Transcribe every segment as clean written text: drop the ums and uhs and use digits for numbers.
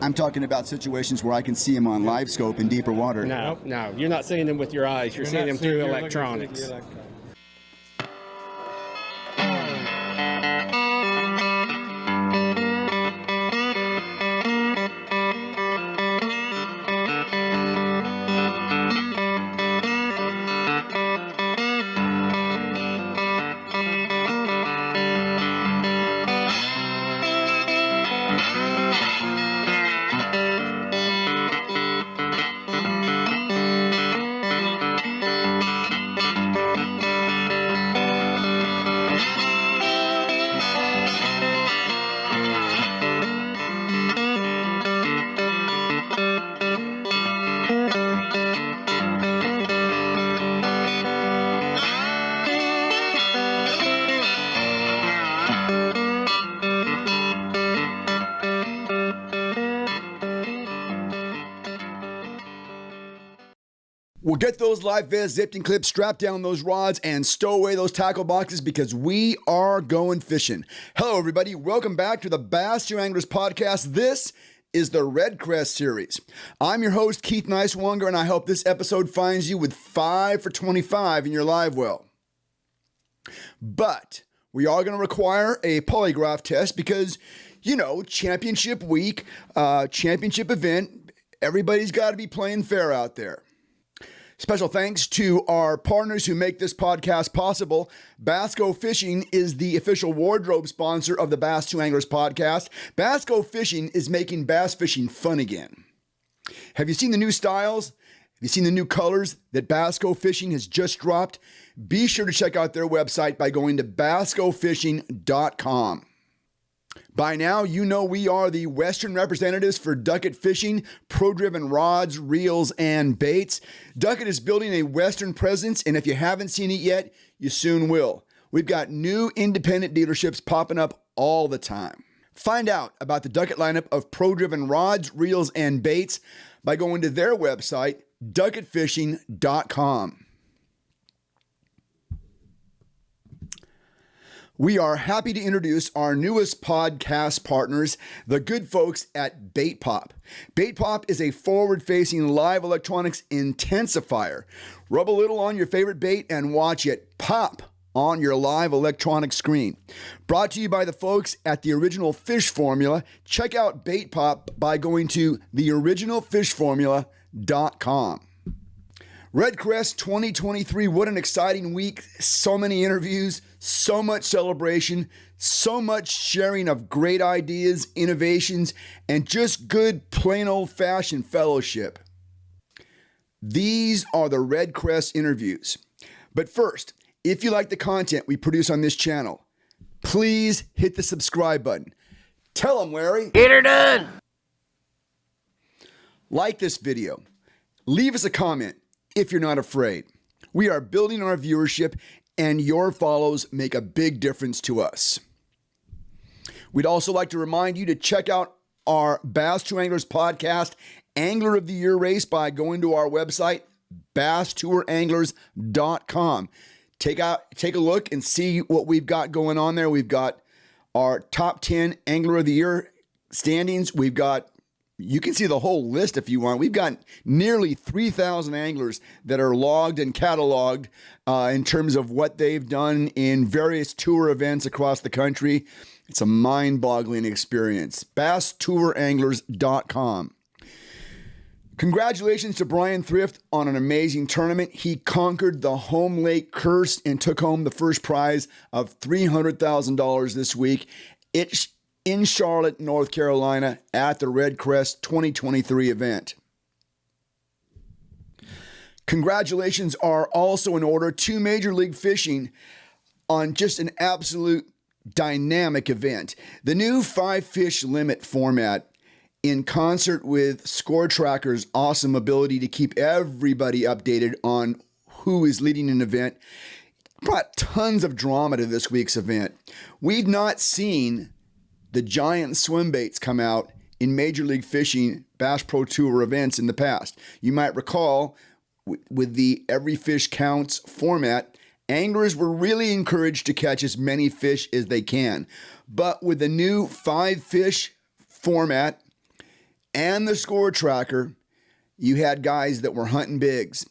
I'm talking about situations where I can see them on live scope in deeper water. No, no, you're not seeing them with your eyes. You're seeing them through electronics. Well, get those live vest zipped and clips, strap down those rods, and stow away those tackle boxes because we are going fishing. Hello, everybody. Welcome back to the Bass to Anglers podcast. This is the REDCREST series. I'm your host, Keith Nicewanger, and I hope this episode finds you with 5 for 25 in your live well. But we are going to require a polygraph test because, you know, championship week, championship event, everybody's got to be playing fair out there. Special thanks to our partners who make this podcast possible. Basco Fishing is the official wardrobe sponsor of the Bass to Anglers podcast. Basco Fishing is making bass fishing fun again. Have you seen the new styles? Have you seen the new colors that Basco Fishing has just dropped? Be sure to check out their website by going to bascofishing.com. By now, you know we are the Western representatives for Duckett Fishing, pro-driven rods, reels, and baits. Duckett is building a Western presence, and if you haven't seen it yet, you soon will. We've got new independent dealerships popping up all the time. Find out about the Duckett lineup of pro-driven rods, reels, and baits by going to their website, duckettfishing.com. We are happy to introduce our newest podcast partners, the good folks at Bait Pop. Bait Pop is a forward-facing live electronics intensifier. Rub a little on your favorite bait and watch it pop on your live electronic screen. Brought to you by the folks at The Original Fish Formula. Check out Bait Pop by going to theoriginalfishformula.com. REDCREST 2023, what an exciting week. So many interviews, so much celebration, so much sharing of great ideas, innovations, and just good plain old-fashioned fellowship. These are the REDCREST interviews. But first, if you like the content we produce on this channel, please hit the subscribe button. Tell them, Larry. Get her done. Like this video. Leave us a comment. If you're not afraid. We are building our viewership, and your follows make a big difference to us. We'd also like to remind you to check out our Bass to Anglers podcast Angler of the Year race by going to our website, basstouranglers.com. Take a look and see what we've got going on there. We've got our top 10 Angler of the Year standings. You can see the whole list if you want. We've got nearly 3,000 anglers that are logged and cataloged in terms of what they've done in various tour events across the country. It's a mind-boggling experience. BassTourAnglers.com. Congratulations to Brian Thrift on an amazing tournament. He conquered the home lake curse and took home the first prize of $300,000 this week. It's in Charlotte, North Carolina at the REDCREST 2023 event. Congratulations are also in order to Major League Fishing on just an absolute dynamic event. The new 5-fish limit format, in concert with Score Tracker's awesome ability to keep everybody updated on who is leading an event, brought tons of drama to this week's event. We've not seen the giant swim baits come out in Major League Fishing Bass Pro Tour events in the past. You might recall with the Every Fish Counts format, anglers were really encouraged to catch as many fish as they can. But with the new 5-fish format, and the score tracker, you had guys that were hunting bigs.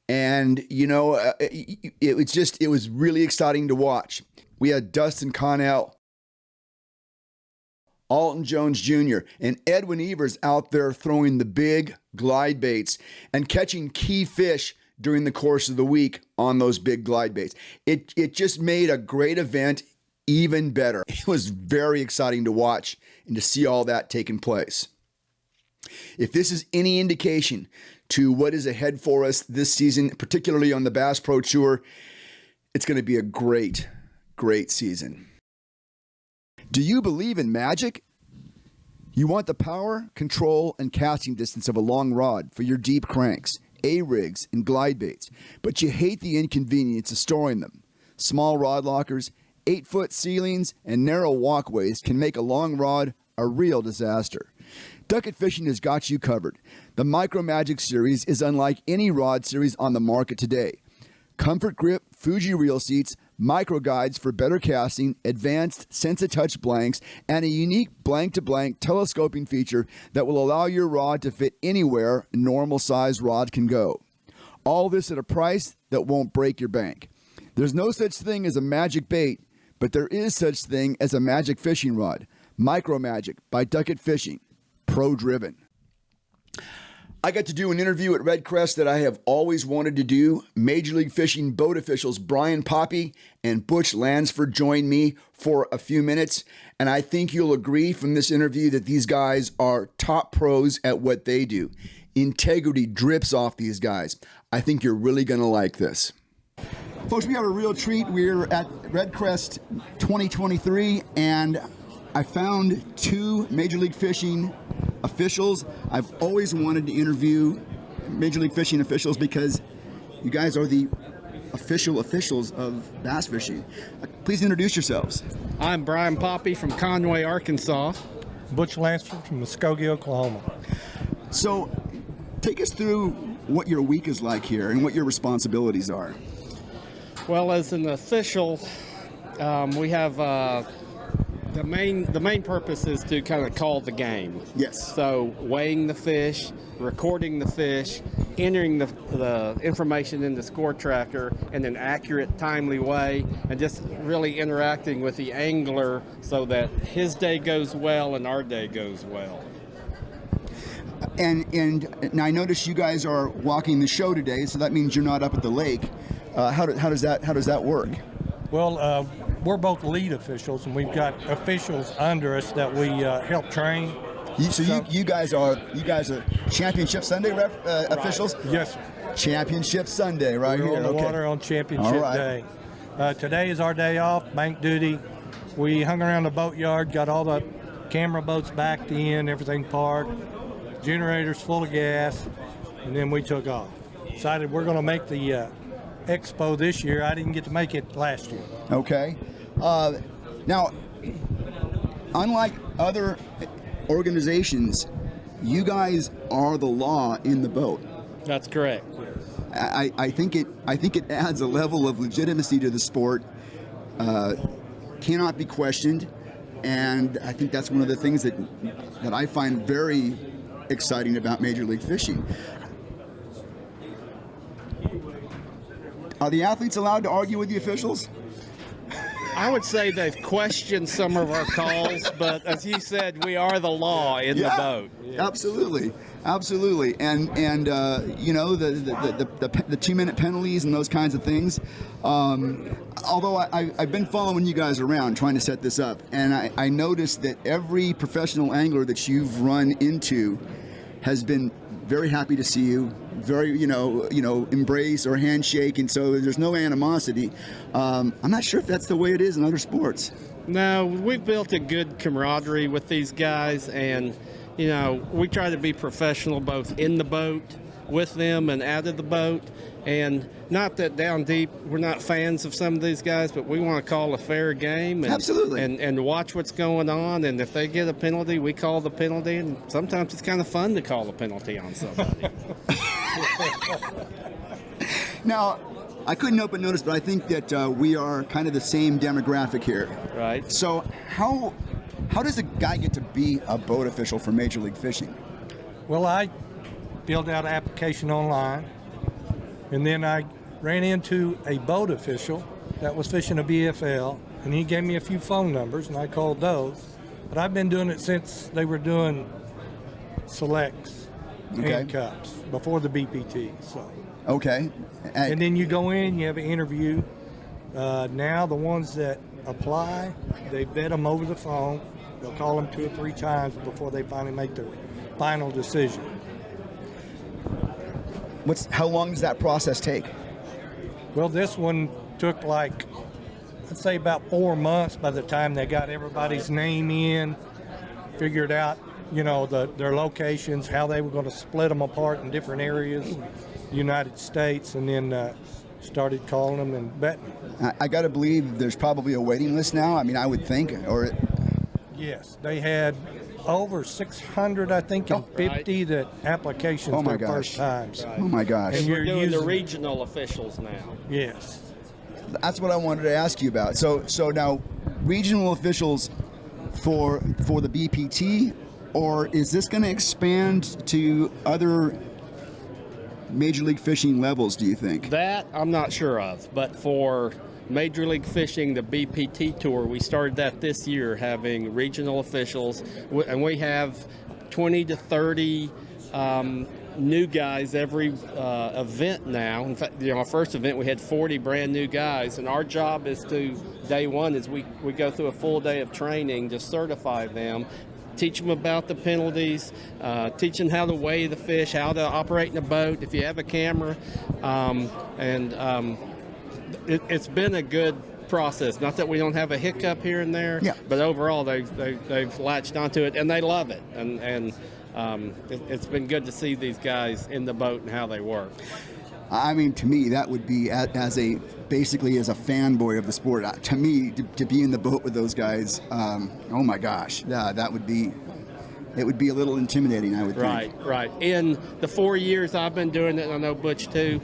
And, you know, it was really exciting to watch. We had Dustin Connell, Alton Jones Jr., and Edwin Evers out there throwing the big glide baits and catching key fish during the course of the week on those big glide baits. It just made a great event even better. It was very exciting to watch and to see all that taking place. If this is any indication to what is ahead for us this season, particularly on the Bass Pro Tour, it's going to be a great, great season. Do you believe in magic? You want the power, control, and casting distance of a long rod for your deep cranks, A-rigs, and glide baits, but you hate the inconvenience of storing them. Small rod lockers, 8-foot ceilings, and narrow walkways can make a long rod a real disaster. Ducket Fishing has got you covered. The Micro Magic series is unlike any rod series on the market today. Comfort grip, Fuji reel seats, micro guides for better casting, advanced sense-a-touch blanks, and a unique blank-to-blank telescoping feature that will allow your rod to fit anywhere a normal-sized rod can go. All this at a price that won't break your bank. There's no such thing as a magic bait, but there is such thing as a magic fishing rod. Micro Magic by Ducket Fishing. Pro-driven. I got to do an interview at REDCREST that I have always wanted to do. Major League Fishing boat officials Brian Poppy and Butch Lansford joined me for a few minutes, and I think you'll agree from this interview that these guys are top pros at what they do. Integrity drips off these guys. I think you're really going to like this. Folks, we have a real treat. We're at REDCREST 2023, and I found two Major League Fishing officials. I've always wanted to interview Major League Fishing officials because you guys are the officials of bass fishing. Please introduce yourselves. I'm Brian Poppy from Conway, Arkansas. Butch Lansford from Muskogee, Oklahoma. So, take us through what your week is like here and what your responsibilities are. Well, as an official, we have the main purpose is to kind of call the game. Yes. So weighing the fish, recording the fish, entering the information in the score tracker in an accurate, timely way, and just really interacting with the angler so that his day goes well and our day goes well. And now I notice you guys are walking the show today, so that means you're not up at the lake. How does that work? Well, we're both lead officials, and we've got officials under us that we help train. You guys are Championship Sunday officials? Yes, sir. Championship Sunday, right We're here. on the Okay. water on Championship Day. Today is our day off, bank duty. We hung around the boatyard, got all the camera boats backed in, everything parked, generators full of gas, and then we took off. Decided we're going to make the expo this year. I didn't get to make it last year. Okay. Now, unlike other organizations, you guys are the law in the boat. That's correct. I think it adds a level of legitimacy to the sport. Cannot be questioned, and I think that's one of the things that I find very exciting about Major League Fishing. Are the athletes allowed to argue with the officials? I would say they've questioned some of our calls, but as you said, we are the law in the boat. Yeah. Absolutely, and you know the 2-minute penalties and those kinds of things. Although I've been following you guys around trying to set this up, and I noticed that every professional angler that you've run into has been very happy to see you, very embrace or handshake, and so there's no animosity. I'm not sure if that's the way it is in other sports. No, we've built a good camaraderie with these guys, and we try to be professional both in the boat with them and out of the boat. And not that down deep we're not fans of some of these guys, but we want to call a fair game and, Absolutely. and watch what's going on. And if they get a penalty, we call the penalty. And sometimes it's kind of fun to call a penalty on somebody. Now, I couldn't help but notice, but I think that we are kind of the same demographic here. Right. So how does a guy get to be a boat official for Major League Fishing? Well, I filled out an application online, and then I ran into a boat official that was fishing a BFL, and he gave me a few phone numbers, and I called those. But I've been doing it since they were doing selects and cups before the BPT. So. Okay. And then you go in, you have an interview. Now the ones that apply, they vet them over the phone. They'll call them 2 or 3 times before they finally make their final decision. How long does that process take? Well, this one took like, let's say about 4 months by the time they got everybody's name in, figured out, their locations, how they were going to split them apart in different areas, United States, and then started calling them and betting. I got to believe there's probably a waiting list now. I mean, I would think, or... Yes, they had over 600, I think, and 50 that applications their first times. Right. Oh my gosh! And we're doing the regional officials now. Yes, that's what I wanted to ask you about. So now, regional officials for the BPT, or is this going to expand to other Major League Fishing levels? Do you think? That I'm not sure of, but for Major League Fishing, the BPT Tour, we started that this year, having regional officials, and we have 20 to 30 new guys every event now. In fact, our first event we had 40 brand new guys, and our job is day one is we go through a full day of training to certify them, teach them about the penalties, teach them how to weigh the fish, how to operate in a boat if you have a camera, It's been a good process. Not that we don't have a hiccup here and there, but overall they've latched onto it and they love it. And it's been good to see these guys in the boat and how they work. I mean, to me, that would be basically as a fanboy of the sport. To me, to be in the boat with those guys, oh my gosh, that would be. It would be a little intimidating, I would think. Right. In the 4 years I've been doing it, and I know Butch too,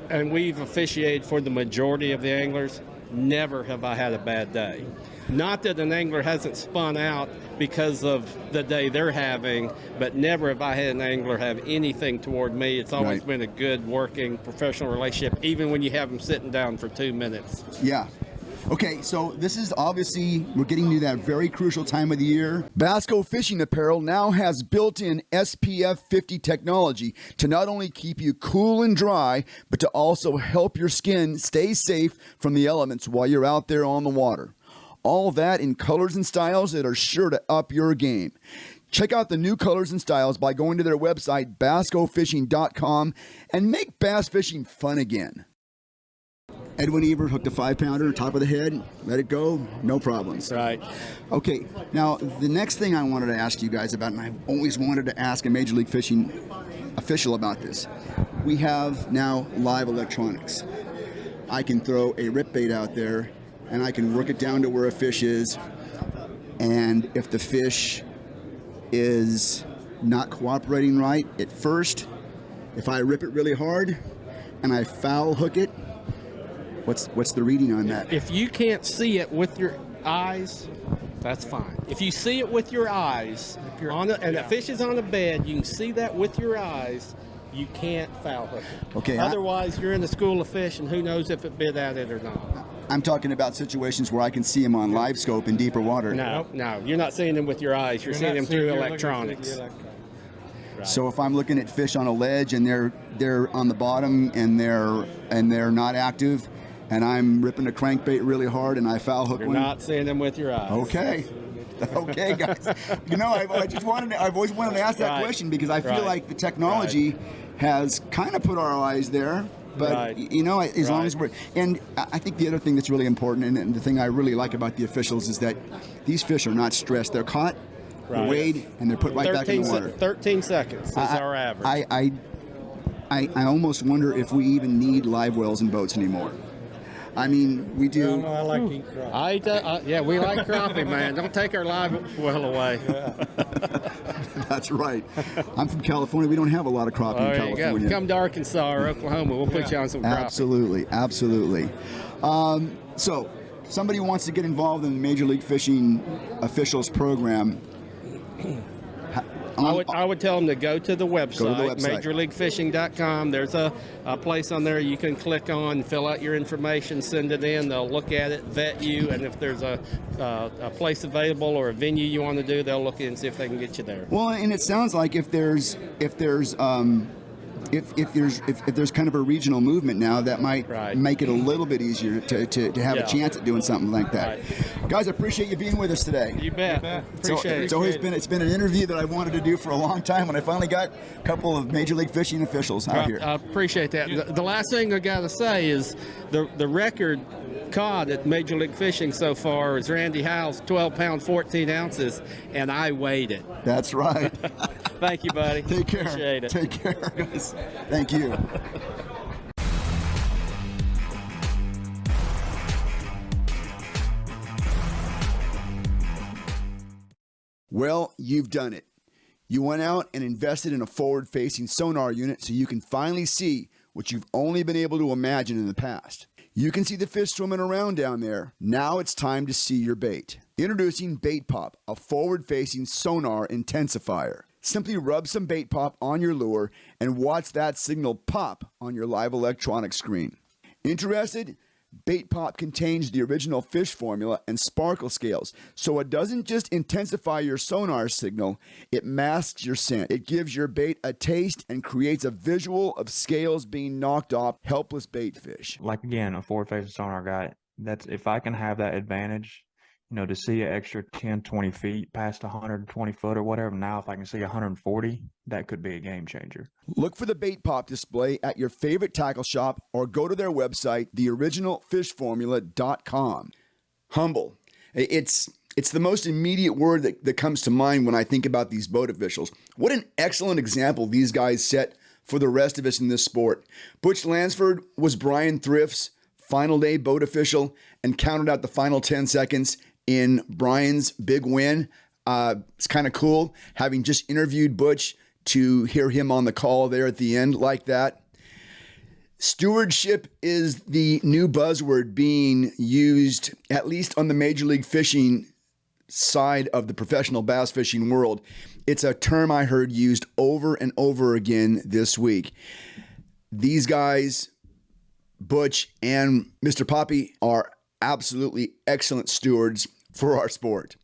and we've officiated for the majority of the anglers, never have I had a bad day. Not that an angler hasn't spun out because of the day they're having, but never have I had an angler have anything toward me. It's always been a good working professional relationship, even when you have them sitting down for 2 minutes. Yeah. Okay, so this is obviously, we're getting to that very crucial time of the year. Basco Fishing Apparel now has built-in SPF 50 technology to not only keep you cool and dry, but to also help your skin stay safe from the elements while you're out there on the water. All that in colors and styles that are sure to up your game. Check out the new colors and styles by going to their website, bascofishing.com, and make bass fishing fun again. Edwin Ebert hooked a 5-pounder, top of the head, let it go, no problems. Right. Okay, now the next thing I wanted to ask you guys about, and I've always wanted to ask a Major League Fishing official about this, we have now live electronics. I can throw a rip bait out there, and I can work it down to where a fish is, and if the fish is not cooperating right at first, if I rip it really hard, and I foul hook it, what's the reading on that? If you can't see it with your eyes, that's fine. If you see it with your eyes, and the fish is on a bed, you can see that with your eyes, you can't foul hook it. Okay. Otherwise, you're in a school of fish, and who knows if it bit at it or not. I'm talking about situations where I can see them on live scope in deeper water. No, you're not seeing them with your eyes. You're seeing them through electronics. Right. So if I'm looking at fish on a ledge and they're on the bottom and they're not active, and I'm ripping a crankbait really hard and I foul hook You're one. You're not seeing them with your eyes. Okay. Okay, guys. I've always wanted to ask that question because I feel like the technology has kind of put our eyes there. But, as long as we're... And I think the other thing that's really important, and the thing I really like about the officials, is that these fish are not stressed. They're caught, they're weighed, and they're put right back in the water. 13 seconds is our average. I almost wonder if we even need live wells in boats anymore. I mean, we do. No, I like to eat crappie. We like crappie, man. Don't take our live well away. Yeah. That's right. I'm from California. We don't have a lot of crappie in California. There you go. Come to Arkansas or Oklahoma. We'll put you on some crappie. Absolutely. So, somebody wants to get involved in the Major League Fishing officials program. I would tell them to go to the website, website. majorleaguefishing.com. There's a place on there you can click on, fill out your information, send it in. They'll look at it, vet you, and if there's a place available or a venue you want to do, they'll look in and see if they can get you there. Well, and it sounds like if there's kind of a regional movement now, that might make it a little bit easier to have a chance at doing something like that. Right. Guys, I appreciate you being with us today. You bet. Appreciate it. It's been an interview that I wanted to do for a long time, and I finally got a couple of Major League Fishing officials out here. I appreciate that. The last thing I got to say is the record cod at Major League Fishing so far is Randy Howell's 12 pound 14 ounces, and I weighed it. That's right. Thank you, buddy. Take care. Appreciate it. Take care, guys. Thank you. Well, you've done it. You went out and invested in a forward-facing sonar unit so you can finally see what you've only been able to imagine in the past. You can see the fish swimming around down there. Now it's time to see your bait. Introducing Bait Pop, a forward-facing sonar intensifier. Simply rub some Bait Pop on your lure and watch that signal pop on your live electronic screen. Interested? Bait Pop contains the original fish formula and sparkle scales, so it doesn't just intensify your sonar signal, it masks your scent. It gives your bait a taste and creates a visual of scales being knocked off helpless bait fish. Like, again, a forward-facing sonar guy, that's if I can have that advantage, to see an extra 10, 20 feet past 120 foot or whatever. Now, if I can see 140, that could be a game changer. Look for the Bait Pop display at your favorite tackle shop or go to their website, theoriginalfishformula.com. Humble. It's the most immediate word that comes to mind when I think about these boat officials. What an excellent example these guys set for the rest of us in this sport. Butch Lansford was Brian Thrift's final day boat official and counted out the final 10 seconds in Brian's big win. It's kind of cool having just interviewed Butch to hear him on the call there at the end like that. Stewardship is the new buzzword being used, at least on the Major League Fishing side of the professional bass fishing world. It's a term I heard used over and over again this week. These guys, Butch and Mr. Poppy, are absolutely excellent stewards for our sport.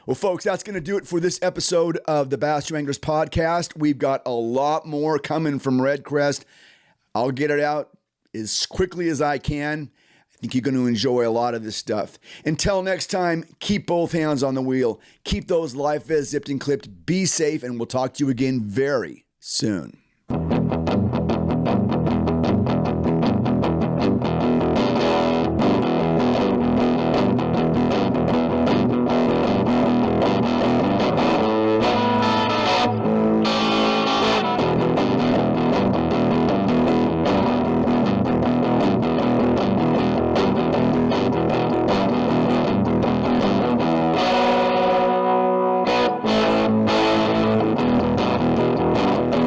Well, folks, that's going to do it for this episode of the Bass Wranglers podcast. We've got a lot more coming from REDCREST. I'll get it out as quickly as I can. I think you're going to enjoy a lot of this stuff. Until next time, keep both hands on the wheel. Keep those life vests zipped and clipped. Be safe, and we'll talk to you again very soon.